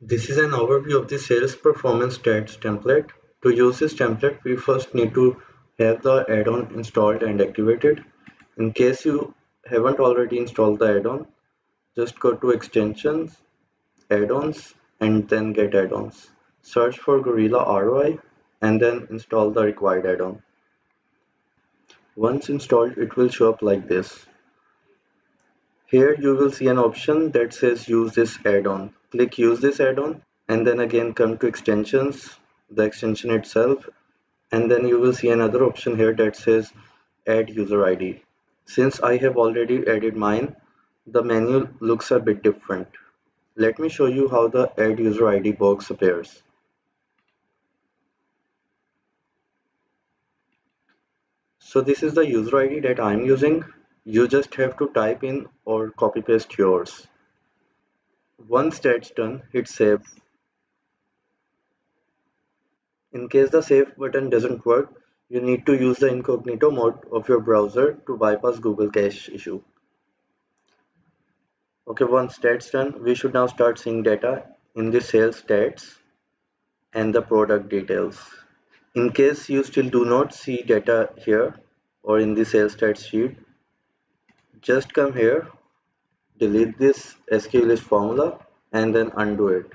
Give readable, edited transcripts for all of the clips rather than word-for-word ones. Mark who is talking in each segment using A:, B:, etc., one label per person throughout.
A: This is an overview of the sales performance stats template. To use this template, we first need to have the add-on installed and activated. In case you haven't already installed the add-on, just go to extensions, add-ons, and then get add-ons. Search for Gorilla ROI and then install the required add-on. Once installed, it will show up like this. Here you will see an option that says use this add-on. Click use this add-on and then again come to extensions, the extension itself, and then you will see another option here that says add user ID. Since I have already added mine, the menu looks a bit different. Let me show you how the add user ID box appears. So this is the user ID that I'm using. You just have to type in or copy paste yours. Once that's done, hit save. In case the save button doesn't work, you need to use the incognito mode of your browser to bypass Google cache issue. Okay, once that's done, we should now start seeing data in the sales stats and the product details. In case you still do not see data here or in the sales stats sheet, just come here, delete this SKU list formula and then undo it.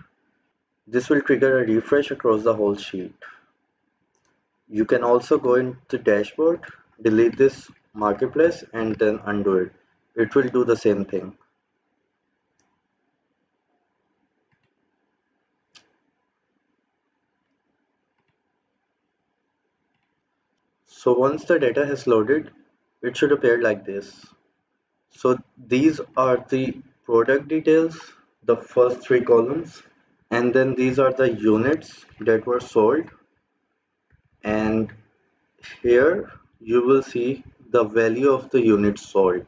A: This will trigger a refresh across the whole sheet. You can also go into the dashboard, delete this marketplace and then undo it. It will do the same thing. So once the data has loaded, it should appear like this. So these are the product details, the first three columns, and then these are the units that were sold. And here you will see the value of the units sold.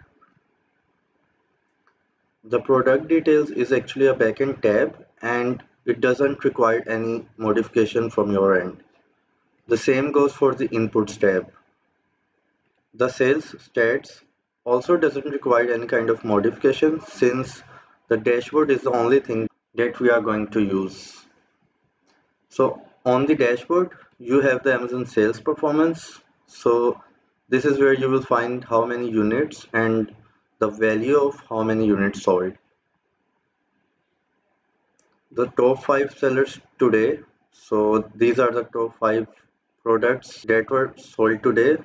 A: The product details is actually a backend tab and it doesn't require any modification from your end. The same goes for the inputs tab. The sales stats also doesn't require any kind of modification since the dashboard is the only thing that we are going to use. So on the dashboard, you have the Amazon sales performance. So this is where you will find how many units and the value of how many units sold. The top 5 sellers today. So these are the top 5 products that were sold today,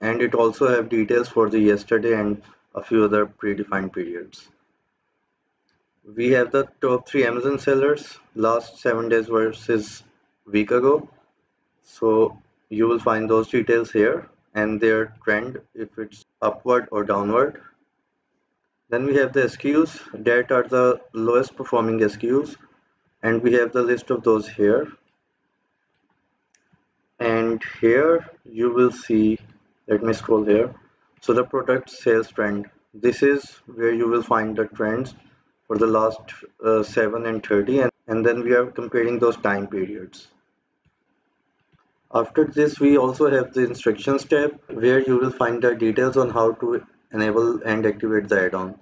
A: and it also have details for the yesterday and a few other predefined periods. We have the top 3 Amazon sellers last 7 days versus week ago. So you will find those details here and their trend if it's upward or downward. Then we have the SKUs that are the lowest performing SKUs, and we have the list of those here. And here you will see, let me scroll here. So the product sales trend, this is where you will find the trends for the last 7 and 30, and then we are comparing those time periods. After this, we also have the instructions tab where you will find the details on how to enable and activate the add-on.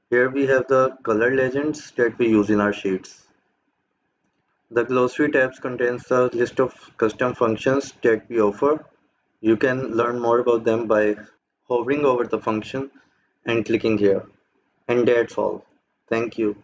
A: Here we have the color legends that we use in our sheets. The glossary tabs contains the list of custom functions that we offer. You can learn more about them by hovering over the function and clicking here. And that's all. Thank you.